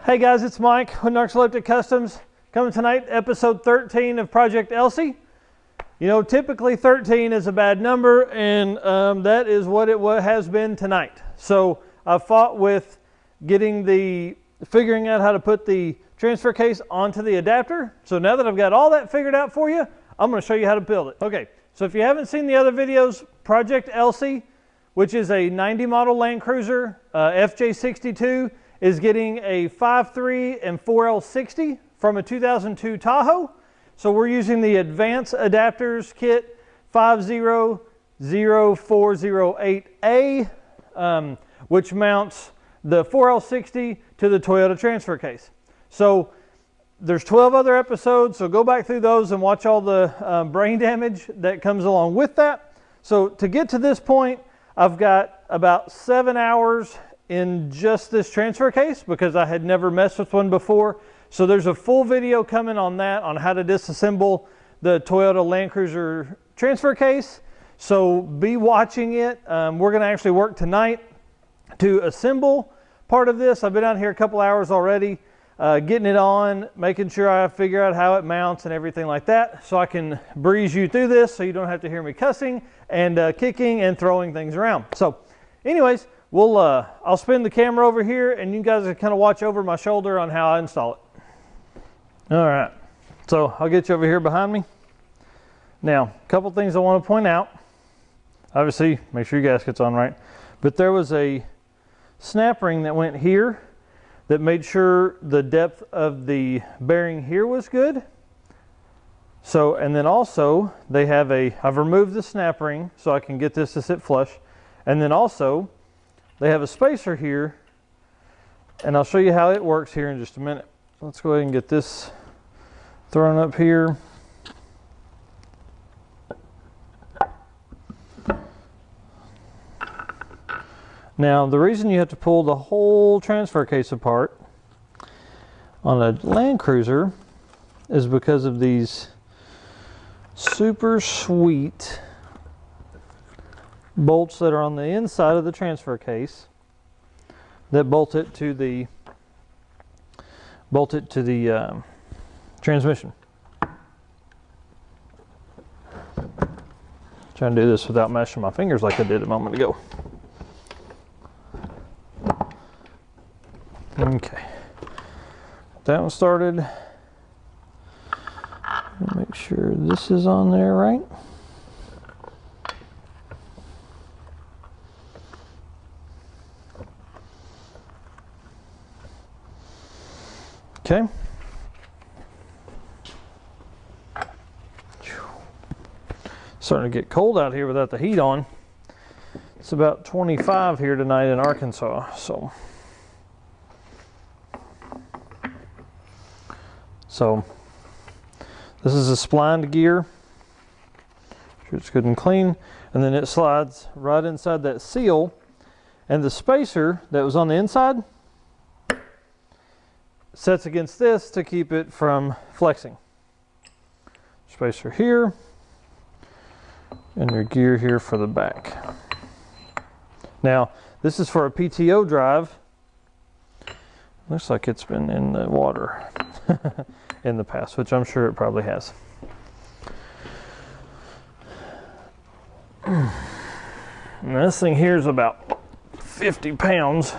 Hey guys, it's Mike with Narcoleptic Customs. Coming tonight, episode 13 of Project Elsie. You know, typically 13 is a bad number, and that is what it has been tonight. So I fought with figuring out how to put the transfer case onto the adapter. So now that I've got all that figured out for you, I'm going to show you how to build it. Okay, so if you haven't seen the other videos, Project Elsie, which is a 90 model Land Cruiser, FJ62, is getting a 5.3 and 4L60 from a 2002 Tahoe. So we're using the Advanced Adapters Kit 500408A, which mounts the 4L60 to the Toyota transfer case. So there's 12 other episodes, so go back through those and watch all the brain damage that comes along with that. So to get to this point, I've got about 7 hours in just this transfer case because I had never messed with one before. So there's a full video coming on that, on how to disassemble the Toyota Land Cruiser transfer case. So be watching it. We're going to actually work tonight to assemble part of this. I've been out here a couple hours already, getting it on, making sure I figure out how it mounts and everything like that, so I can breeze you through this so you don't have to hear me cussing and kicking and throwing things around. So anyways, I'll spin the camera over here and you guys can kind of watch over my shoulder on how I install it. All right, so I'll get you over here behind me. Now, a couple things I want to point out. Obviously, make sure your gasket's on right. But there was a snap ring that went here that made sure the depth of the bearing here was good. So, and then also they have I've removed the snap ring so I can get this to sit flush. And then also they have a spacer here, and I'll show you how it works here in just a minute. Let's go ahead and get this thrown up here. Now, the reason you have to pull the whole transfer case apart on a Land Cruiser is because of these super sweet bolts that are on the inside of the transfer case that bolt it to the transmission. Trying to do this without mashing my fingers like I did a moment ago. Okay, that one started. Make sure this is on there right. Okay. Starting to get cold out here without the heat on. It's about 25 here tonight in Arkansas, so this is a splined gear. Make sure it's good and clean, and then it slides right inside that seal, and the spacer that was on the inside sets against this to keep it from flexing. Spacer here, and your gear here for the back. Now, this is for a PTO drive. Looks like it's been in the water in the past, which I'm sure it probably has. And this thing here is about 50 pounds,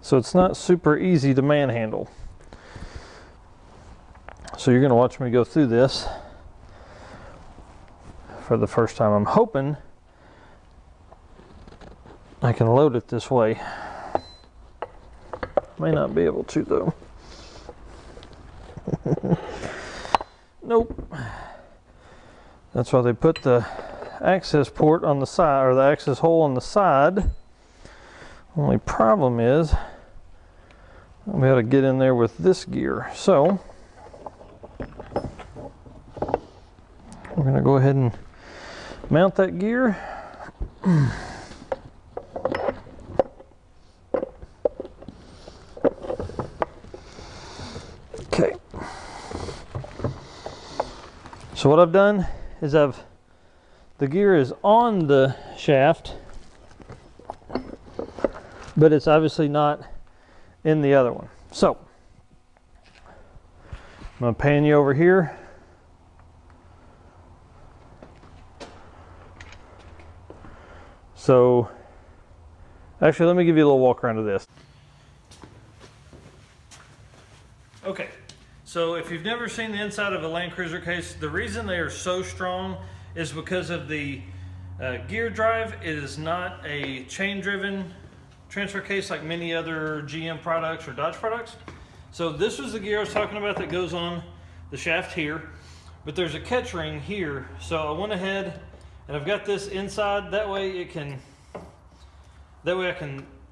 so it's not super easy to manhandle. So you're going to watch me go through this for the first time. I'm hoping I can load it this way. May not be able to though. Nope. That's why they put the access port on the side, or the access hole on the side. Only problem is I'll be able to get in there with this gear. So we're going to go ahead and mount that gear. Okay. So what I've done is the gear is on the shaft, but it's obviously not in the other one. So I'm going to pan you over here. So actually, let me give you a little walk around of this. Okay, so if you've never seen the inside of a Land Cruiser case, the reason they are so strong is because of the gear drive. It is not a chain-driven transfer case like many other GM products or Dodge products. So this was the gear I was talking about that goes on the shaft here, but there's a catch ring here. So I went ahead and I've got this inside, that way I can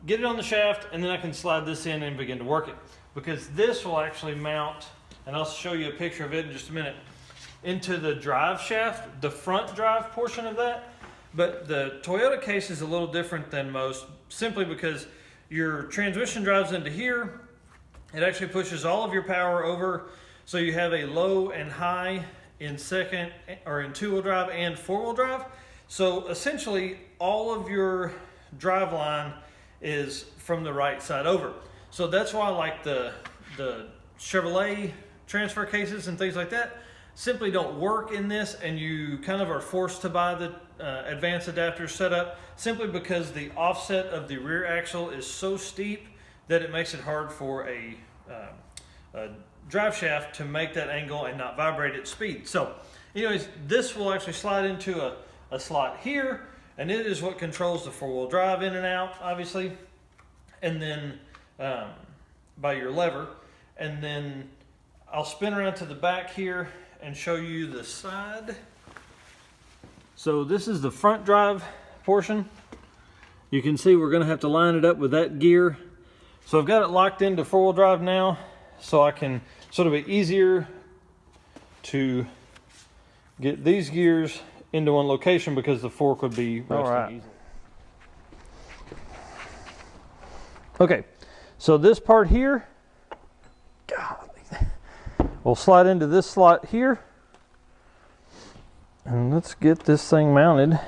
get it on the shaft, and then I can slide this in and begin to work it. Because this will actually mount, and I'll show you a picture of it in just a minute, into the drive shaft, the front drive portion of that. But the Toyota case is a little different than most, simply because your transmission drives into here. It actually pushes all of your power over, so you have a low and high in second or in two-wheel drive and four-wheel drive. So essentially all of your drive line is from the right side over. So that's why like the Chevrolet transfer cases and things like that simply don't work in this, and you kind of are forced to buy the advanced adapter setup simply because the offset of the rear axle is so steep that it makes it hard for a drive shaft to make that angle and not vibrate at speed. So anyways, this will actually slide into a slot here, and it is what controls the four-wheel drive in and out, obviously, and then by your lever. And then I'll spin around to the back here and show you the side. So this is the front drive portion. You can see we're going to have to line it up with that gear. So I've got it locked into four-wheel drive now, so I can sort of be easier to get these gears into one location because the fork would be resting easily. Okay, so this part here, we'll slide into this slot here, and let's get this thing mounted.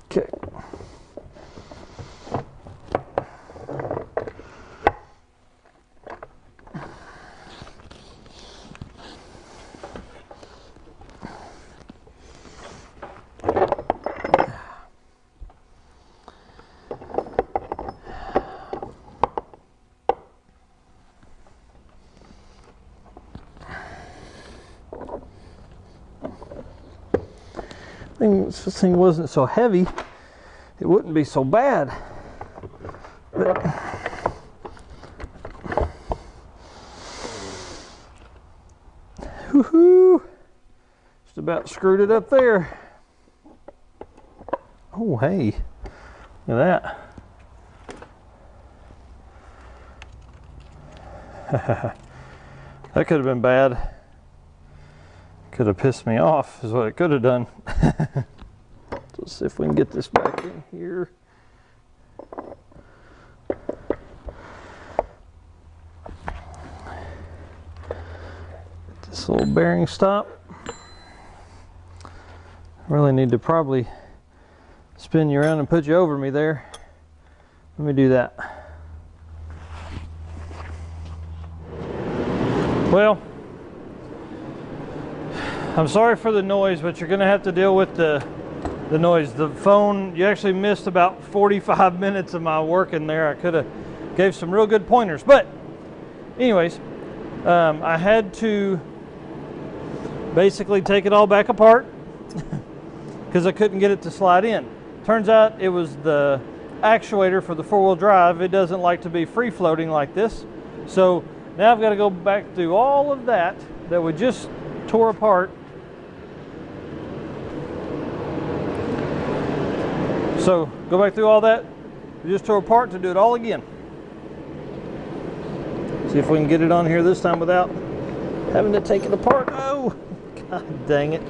Okay. If this thing wasn't so heavy, it wouldn't be so bad. But whoo-hoo, just about screwed it up there. Oh, hey, look at that. That could have been bad. Could have pissed me off, is what it could have done. Let's see if we can get this back in here. Get this little bearing stop. I really need to probably spin you around and put you over me there. Let me do that. Well, I'm sorry for the noise, but you're going to have to deal with the noise. The phone, you actually missed about 45 minutes of my work in there. I could have gave some real good pointers. But anyways, I had to basically take it all back apart because I couldn't get it to slide in. Turns out it was the actuator for the four-wheel drive. It doesn't like to be free-floating like this. So now I've got to go back through all of that we just tore apart. So go back through all that we just tore apart to do it all again. See if we can get it on here this time without having to take it apart. Oh, god dang it.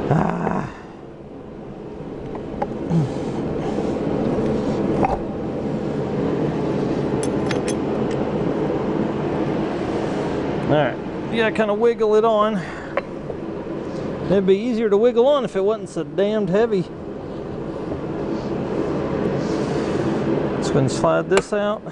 Ah. All right, you gotta kind of wiggle it on. It'd be easier to wiggle on if it wasn't so damned heavy. Just going to slide this out.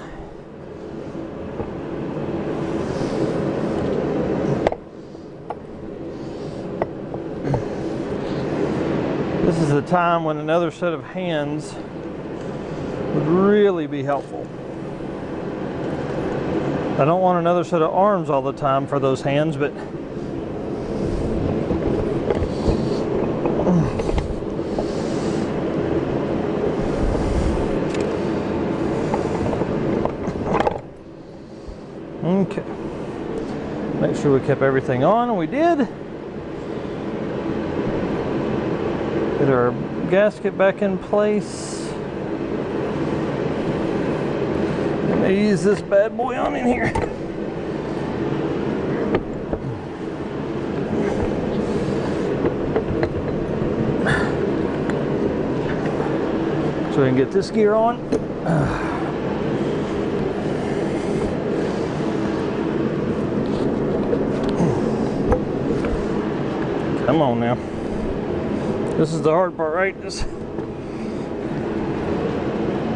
This is the time when another set of hands would really be helpful. I don't want another set of arms all the time for those hands, but okay. Make sure we kept everything on, and we did. Get our gasket back in place. I'm gonna ease this bad boy on in here. So we can get this gear on. Come on now. This is the hard part, right? Just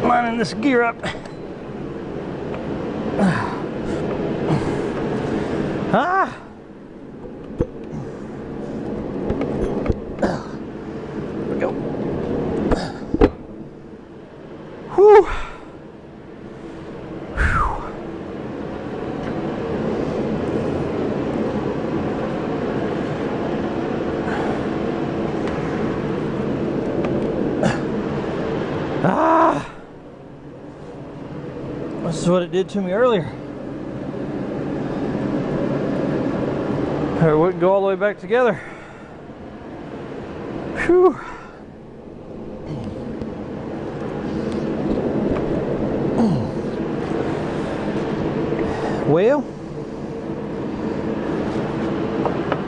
lining this gear up. Ah! There we go. Whew. Ah! This is what it did to me earlier. It wouldn't go all the way back together. Whew. Well,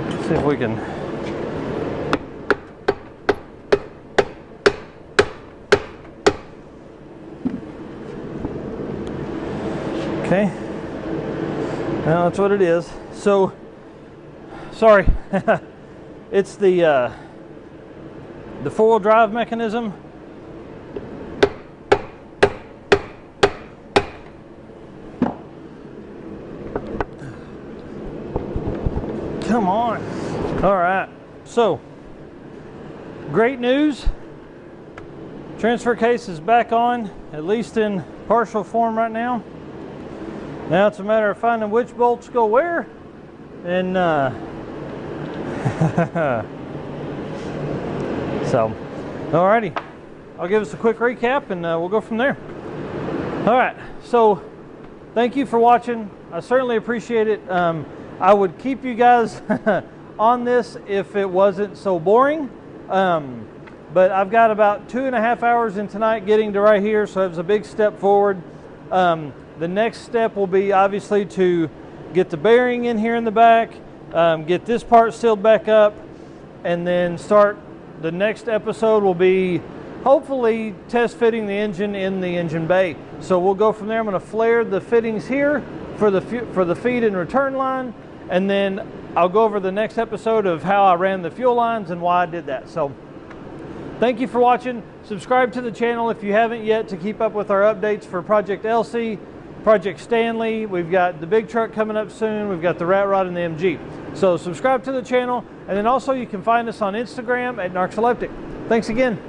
let's see if we can. Okay. Now that's what it is. So, sorry, it's the four-wheel drive mechanism. Come on. All right. So, great news. Transfer case is back on, at least in partial form right now. Now it's a matter of finding which bolts go where, and so, alrighty, I'll give us a quick recap and we'll go from there. Alright, so thank you for watching. I certainly appreciate it. I would keep you guys on this if it wasn't so boring, but I've got about 2.5 hours in tonight getting to right here, so it was a big step forward. The next step will be obviously to get the bearing in here in the back, get this part sealed back up, and then start. The next episode will be hopefully test fitting the engine in the engine bay. So we'll go from there. I'm going to flare the fittings here for the feed and return line, and then I'll go over the next episode of how I ran the fuel lines and why I did that. So thank you for watching. Subscribe to the channel if you haven't yet to keep up with our updates for Project Elsie, Project Stanley. We've got the big truck coming up soon. We've got the rat rod and the MG. So subscribe to the channel, and then also you can find us on Instagram at Narcoleptic. Thanks again.